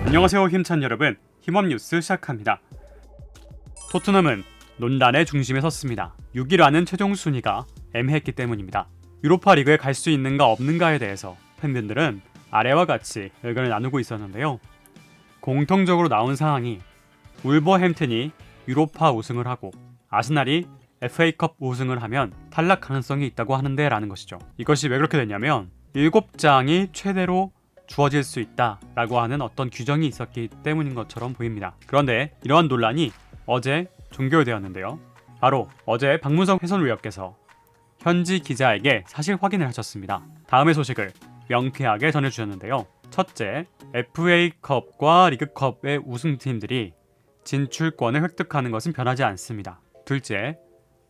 안녕하세요 힘찬 여러분, 힘업뉴스 시작합니다. 토트넘은 논란의 중심에 섰습니다. 6위라는 최종 순위가 애매했기 때문입니다. 유로파 리그에 갈 수 있는가 없는가에 대해서 팬분들은 아래와 같이 의견을 나누고 있었는데요. 공통적으로 나온 사항이 울버햄튼이 유로파 우승을 하고 아스날이 FA컵 우승을 하면 탈락 가능성이 있다고 하는데 라는 것이죠. 이것이 왜 그렇게 됐냐면 7장이 최대로 주어질 수 있다라고 하는 어떤 규정이 있었기 때문인 것처럼 보입니다. 그런데 이러한 논란이 어제 종결되었는데요. 바로 어제 박문성 해설위원께서 현지 기자에게 사실 확인을 하셨습니다. 다음의 소식을 명쾌하게 전해주셨는데요. 첫째, FA컵과 리그컵의 우승팀들이 진출권을 획득하는 것은 변하지 않습니다. 둘째,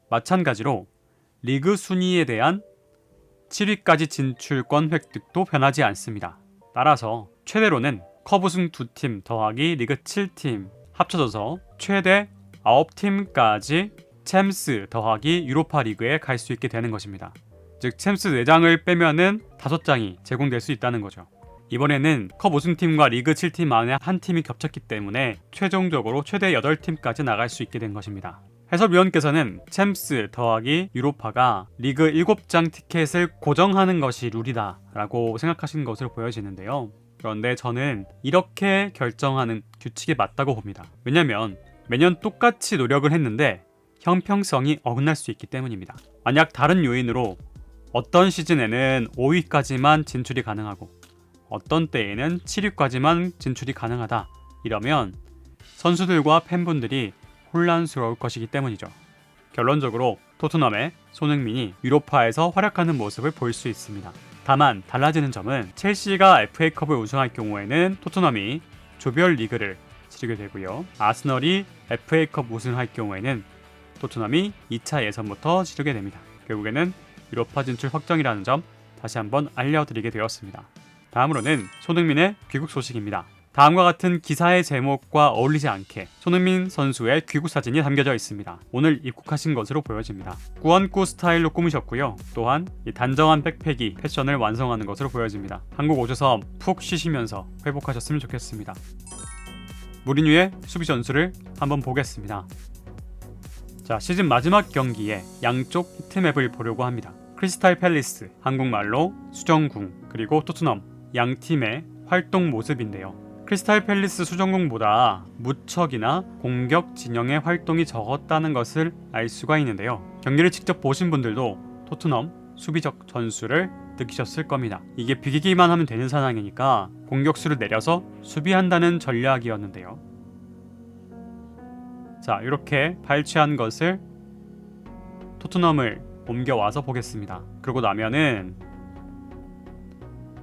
마찬가지로 리그 순위에 대한 7위까지 진출권 획득도 변하지 않습니다. 따라서 최대로는 컵 우승 2팀 더하기 리그 7팀 합쳐져서 최대 9팀까지 챔스 더하기 유로파 리그에 갈 수 있게 되는 것입니다. 즉 챔스 4장을 빼면은 5장이 제공될 수 있다는 거죠. 이번에는 컵 우승팀과 리그 7팀 안에 한 팀이 겹쳤기 때문에 최종적으로 최대 8팀까지 나갈 수 있게 된 것입니다. 해설위원께서는 챔스 더하기 유로파가 리그 7장 티켓을 고정하는 것이 룰이다 라고 생각하신 것으로 보여지는데요. 그런데 저는 이렇게 결정하는 규칙이 맞다고 봅니다. 왜냐면 매년 똑같이 노력을 했는데 형평성이 어긋날 수 있기 때문입니다. 만약 다른 요인으로 어떤 시즌에는 5위까지만 진출이 가능하고 어떤 때에는 7위까지만 진출이 가능하다 이러면 선수들과 팬분들이 혼란스러울 것이기 때문이죠. 결론적으로 토트넘의 손흥민이 유로파에서 활약하는 모습을 볼 수 있습니다. 다만 달라지는 점은 첼시가 FA컵을 우승할 경우에는 토트넘이 조별 리그를 치르게 되고요. 아스널이 FA컵 우승할 경우에는 토트넘이 2차 예선부터 치르게 됩니다. 결국에는 유로파 진출 확정이라는 점 다시 한번 알려드리게 되었습니다. 다음으로는 손흥민의 귀국 소식입니다. 다음과 같은 기사의 제목과 어울리지 않게 손흥민 선수의 귀국 사진이 담겨져 있습니다. 오늘 입국하신 것으로 보여집니다. 꾸안꾸 스타일로 꾸미셨고요. 또한 이 단정한 백팩이 패션을 완성하는 것으로 보여집니다. 한국 오셔서 푹 쉬시면서 회복하셨으면 좋겠습니다. 무리뉴의 수비 전술을 한번 보겠습니다. 자, 시즌 마지막 경기에 양쪽 히트맵을 보려고 합니다. 크리스탈 팰리스, 한국말로 수정궁, 그리고 토트넘 양 팀의 활동 모습인데요. 크리스탈 팰리스 수정궁보다 무척이나 공격 진영의 활동이 적었다는 것을 알 수가 있는데요. 경기를 직접 보신 분들도 토트넘 수비적 전술을 느끼셨을 겁니다. 이게 비기기만 하면 되는 상황이니까 공격수를 내려서 수비한다는 전략이었는데요. 자, 이렇게 발췌한 것을 토트넘을 옮겨와서 보겠습니다. 그러고 나면은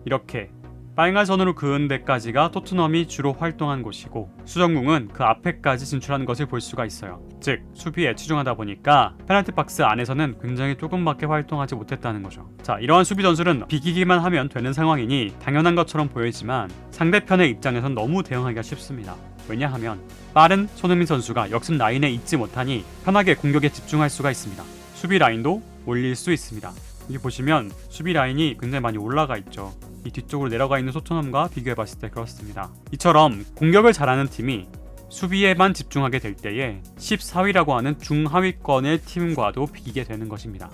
이렇게 빨간 선으로 그은 데까지가 토트넘이 주로 활동한 곳이고 수정궁은 그 앞에까지 진출하는 것을 볼 수가 있어요. 즉 수비에 치중하다 보니까 페널티 박스 안에서는 굉장히 조금밖에 활동하지 못했다는 거죠. 자, 이러한 수비 전술은 비기기만 하면 되는 상황이니 당연한 것처럼 보이지만 상대편의 입장에선 너무 대응하기가 쉽습니다. 왜냐하면 빠른 손흥민 선수가 역습 라인에 있지 못하니 편하게 공격에 집중할 수가 있습니다. 수비 라인도 올릴 수 있습니다. 여기 보시면 수비 라인이 굉장히 많이 올라가 있죠. 이 뒤쪽으로 내려가 있는 토트넘과 비교해봤을 때 그렇습니다. 이처럼 공격을 잘하는 팀이 수비에만 집중하게 될 때에 14위라고 하는 중하위권의 팀과도 비기게 되는 것입니다.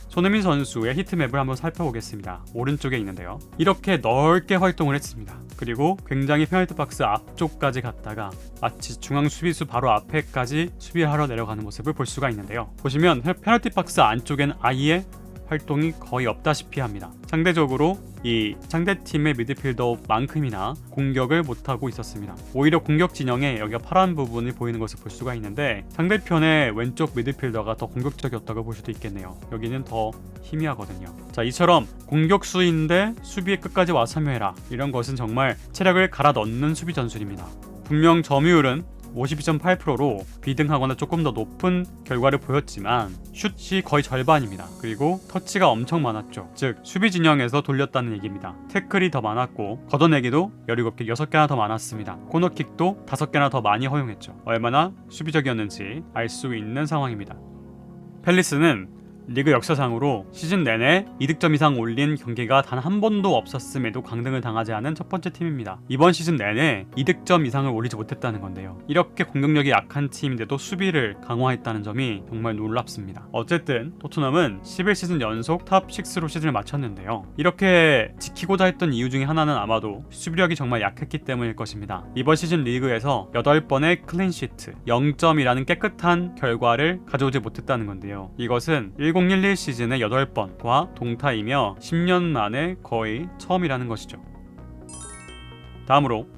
손흥민 선수의 히트맵을 한번 살펴보겠습니다. 오른쪽에 있는데요. 이렇게 넓게 활동을 했습니다. 그리고 굉장히 페널티 박스 앞쪽까지 갔다가 마치 중앙 수비수 바로 앞에까지 수비하러 내려가는 모습을 볼 수가 있는데요. 보시면 페널티 박스 안쪽엔 아예 활동이 거의 없다시피 합니다. 상대적으로 이 상대팀의 미드필더만큼이나 공격을 못하고 있었습니다. 오히려 공격 진영에 여기가 파란 부분이 보이는 것을 볼 수가 있는데 상대편의 왼쪽 미드필더가 더 공격적이었다고 볼 수도 있겠네요. 여기는 더 희미하거든요. 자, 이처럼 공격수인데 수비에 끝까지 와 참여해라, 이런 것은 정말 체력을 갈아 넣는 수비 전술입니다. 분명 점유율은 52.8%로 비등하거나 조금 더 높은 결과를 보였지만 슛이 거의 절반입니다. 그리고 터치가 엄청 많았죠. 즉 수비 진영에서 돌렸다는 얘기입니다. 태클이 더 많았고 걷어내기도 17개, 6개나 더 많았습니다. 코너킥도 5개나 더 많이 허용했죠. 얼마나 수비적이었는지 알 수 있는 상황입니다. 팰리스는 리그 역사상으로 시즌 내내 2득점 이상 올린 경기가 단 한 번도 없었음에도 강등을 당하지 않은 첫 번째 팀입니다. 이번 시즌 내내 2득점 이상을 올리지 못했다는 건데요. 이렇게 공격력이 약한 팀인데도 수비를 강화했다는 점이 정말 놀랍습니다. 어쨌든 토트넘은 11시즌 연속 탑6로 시즌을 마쳤는데요. 이렇게 지키고자 했던 이유 중에 하나는 아마도 수비력이 정말 약했기 때문일 것입니다. 이번 시즌 리그에서 8번의 클린시트, 0점이라는 깨끗한 결과를 가져오지 못했다는 건데요. 이것은 1011 시즌의 8번과 동타이며 10년 만에 거의 처음이라는 것이죠. 다음으로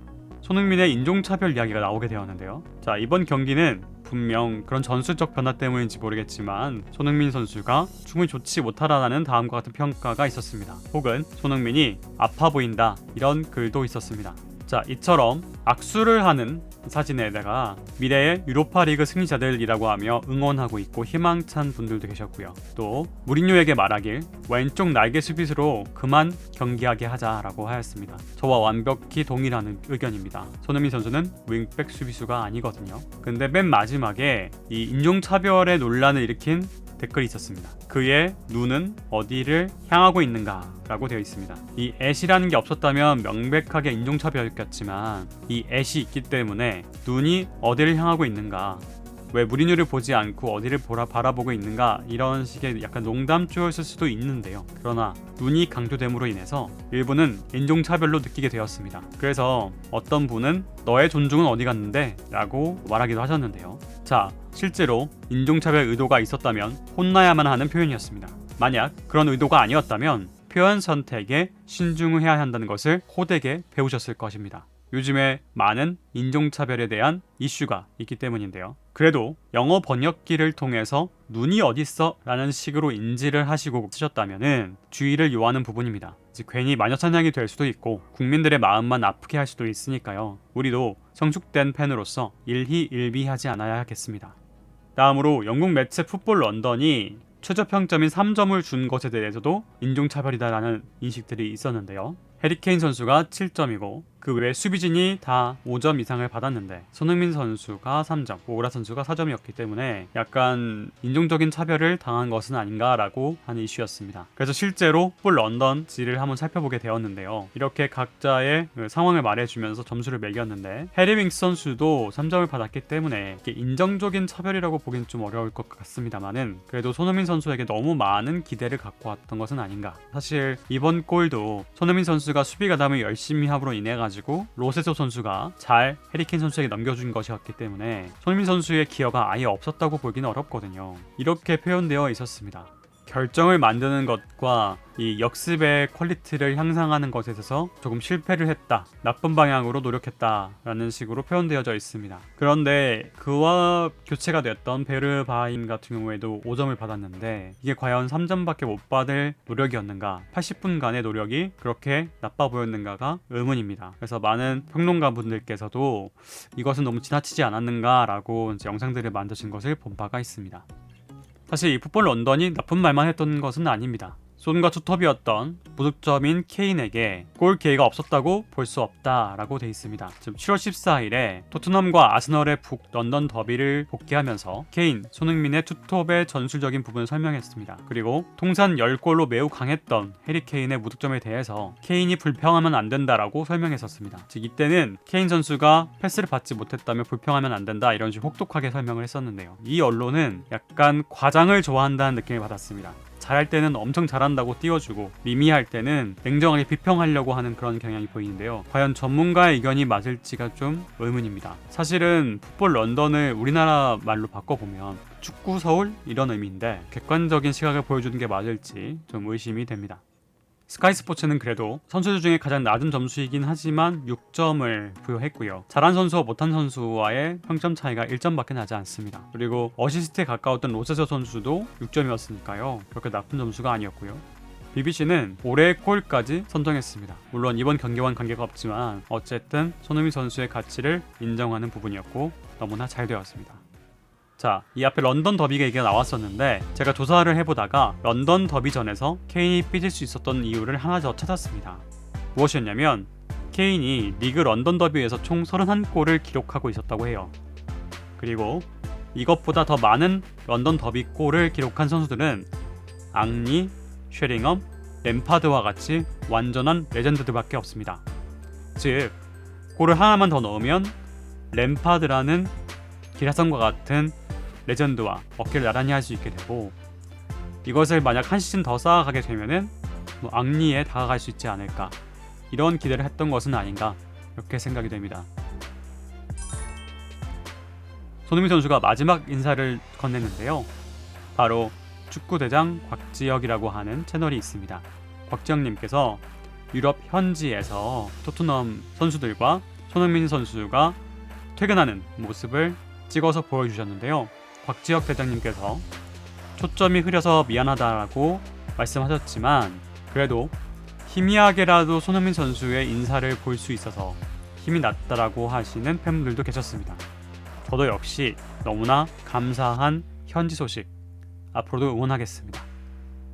손흥민의 인종차별 이야기가 나오게 되었는데요. 자, 이번 경기는 분명 그런 전술적 변화 때문인지 모르겠지만 손흥민 선수가 충분히 좋지 못하다라는 다음과 같은 평가가 있었습니다. 혹은 손흥민이 아파 보인다 이런 글도 있었습니다. 자, 이처럼 악수를 하는 사진에다가 미래의 유로파리그 승리자들이라고 하며 응원하고 있고 희망찬 분들도 계셨고요. 또 무리뉴에게 말하길 왼쪽 날개 수비수로 그만 경기하게 하자라고 하였습니다. 저와 완벽히 동일하는 의견입니다. 손흥민 선수는 윙백 수비수가 아니거든요. 근데 맨 마지막에 이 인종차별의 논란을 일으킨 댓글이 있었습니다. 그의 눈은 어디를 향하고 있는가 라고 되어 있습니다. 이 앳이라는 게 없었다면 명백하게 인종차별이었겠지만 이 앳이 있기 때문에 눈이 어디를 향하고 있는가, 왜 무리뉴를 보지 않고 어디를 바라보고 있는가, 이런 식의 약간 농담조였을 수도 있는데요. 그러나 눈이 강조됨으로 인해서 일부는 인종차별로 느끼게 되었습니다. 그래서 어떤 분은 너의 존중은 어디 갔는데? 라고 말하기도 하셨는데요. 자, 실제로 인종차별 의도가 있었다면 혼나야만 하는 표현이었습니다. 만약 그런 의도가 아니었다면 표현 선택에 신중해야 한다는 것을 호되게 배우셨을 것입니다. 요즘에 많은 인종차별에 대한 이슈가 있기 때문인데요. 그래도 영어 번역기를 통해서 눈이 어딨어? 라는 식으로 인지를 하시고 쓰셨다면 주의를 요하는 부분입니다. 괜히 마녀사냥이 될 수도 있고 국민들의 마음만 아프게 할 수도 있으니까요. 우리도 성숙된 팬으로서 일희일비하지 않아야 하겠습니다. 다음으로 영국 매체 풋볼 런던이 최저 평점인 3점을 준 것에 대해서도 인종차별이다라는 인식들이 있었는데요. 해리케인 선수가 7점이고 그 외 수비진이 다 5점 이상을 받았는데 손흥민 선수가 3점, 오그라 선수가 4점이었기 때문에 약간 인종적인 차별을 당한 것은 아닌가라고 하는 이슈였습니다. 그래서 실제로 풋볼 런던 지를 한번 살펴보게 되었는데요. 이렇게 각자의 상황을 말해주면서 점수를 매겼는데 해리 윙스 선수도 3점을 받았기 때문에 이게 인정적인 차별이라고 보기는 좀 어려울 것 같습니다만은 그래도 손흥민 선수에게 너무 많은 기대를 갖고 왔던 것은 아닌가. 사실 이번 골도 손흥민 선수가 수비 가담을 열심히 함으로 인해 가지고 로세소 선수가 잘 해리케인 선수에게 넘겨준 것이었기 때문에 손흥민 선수의 기여가 아예 없었다고 보기는 어렵거든요. 이렇게 표현되어 있었습니다. 결정을 만드는 것과 이 역습의 퀄리티를 향상하는 것에 있어서 조금 실패를 했다, 나쁜 방향으로 노력했다라는 식으로 표현되어져 있습니다. 그런데 그와 교체가 됐던 베르바임 같은 경우에도 5점을 받았는데 이게 과연 3점밖에 못 받을 노력이었는가, 80분간의 노력이 그렇게 나빠 보였는가가 의문입니다. 그래서 많은 평론가 분들께서도 이것은 너무 지나치지 않았는가라고 이제 영상들을 만드신 것을 본 바가 있습니다. 사실 이 풋볼 런던이 나쁜 말만 했던 것은 아닙니다. 손과 투톱이었던 무득점인 케인에게 골 기회가 없었다고 볼 수 없다라고 돼 있습니다. 지금 7월 14일에 토트넘과 아스널의 북런던 더비를 복귀하면서 케인, 손흥민의 투톱의 전술적인 부분을 설명했습니다. 그리고 통산 10골로 매우 강했던 해리 케인의 무득점에 대해서 케인이 불평하면 안 된다라고 설명했었습니다. 즉 이때는 케인 선수가 패스를 받지 못했다면 불평하면 안 된다 이런 식으로 혹독하게 설명을 했었는데요. 이 언론은 약간 과장을 좋아한다는 느낌을 받았습니다. 잘할 때는 엄청 잘한다고 띄워주고 미미할 때는 냉정하게 비평하려고 하는 그런 경향이 보이는데요. 과연 전문가의 의견이 맞을지가 좀 의문입니다. 사실은 풋볼 런던을 우리나라 말로 바꿔보면 축구 서울 이런 의미인데 객관적인 시각을 보여주는 게 맞을지 좀 의심이 됩니다. 스카이 스포츠는 그래도 선수들 중에 가장 낮은 점수이긴 하지만 6점을 부여했고요. 잘한 선수와 못한 선수와의 평점 차이가 1점밖에 나지 않습니다. 그리고 어시스트에 가까웠던 로세서 선수도 6점이었으니까요. 그렇게 나쁜 점수가 아니었고요. BBC는 올해의 골까지 선정했습니다. 물론 이번 경기와는 관계가 없지만 어쨌든 손흥민 선수의 가치를 인정하는 부분이었고 너무나 잘 되었습니다. 자, 이 앞에 런던 더비가 얘기가 나왔었는데 제가 조사를 해보다가 런던 더비전에서 케인이 삐질 수 있었던 이유를 하나 더 찾았습니다. 무엇이었냐면 케인이 리그 런던 더비에서 총 31골을 기록하고 있었다고 해요. 그리고 이것보다 더 많은 런던 더비 골을 기록한 선수들은 앙리, 쉐링엄, 램파드와 같이 완전한 레전드들밖에 없습니다. 즉, 골을 하나만 더 넣으면 램파드라는 기라성과 같은 레전드와 어깨를 나란히 할 수 있게 되고, 이것을 만약 한 시즌 더 쌓아가게 되면은 앙리에 다가갈 수 있지 않을까, 이런 기대를 했던 것은 아닌가, 이렇게 생각이 됩니다. 손흥민 선수가 마지막 인사를 건넸는데요. 바로 축구대장 곽지혁이라고 하는 채널이 있습니다. 곽지혁님께서 유럽 현지에서 토트넘 선수들과 손흥민 선수가 퇴근하는 모습을 찍어서 보여주셨는데요. 곽지혁 대장님께서 초점이 흐려서 미안하다라고 말씀하셨지만, 그래도 희미하게라도 손흥민 선수의 인사를 볼 수 있어서 힘이 났다라고 하시는 팬분들도 계셨습니다. 저도 역시 너무나 감사한 현지 소식, 앞으로도 응원하겠습니다.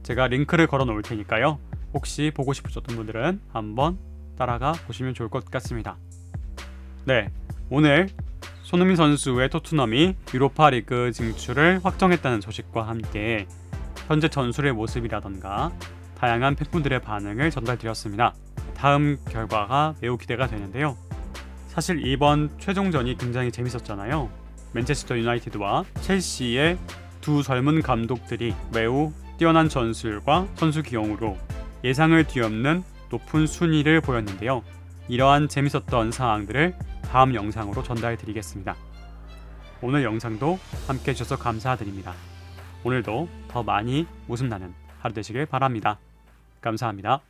제가 링크를 걸어 놓을 테니까요. 혹시 보고 싶으셨던 분들은 한번 따라가 보시면 좋을 것 같습니다. 네, 오늘 손흥민 선수의 토트넘이 유로파리그 진출을 확정했다는 소식과 함께 현재 전술의 모습이라던가 다양한 팬분들의 반응을 전달드렸습니다. 다음 결과가 매우 기대가 되는데요. 사실 이번 최종전이 굉장히 재밌었잖아요. 맨체스터 유나이티드와 첼시의 두 젊은 감독들이 매우 뛰어난 전술과 선수 기용으로 예상을 뒤엎는 높은 순위를 보였는데요. 이러한 재밌었던 상황들을 다음 영상으로 전달해 드리겠습니다. 오늘 영상도 함께 해주셔서 감사드립니다. 오늘도 더 많이 웃음나는 하루 되시길 바랍니다. 감사합니다.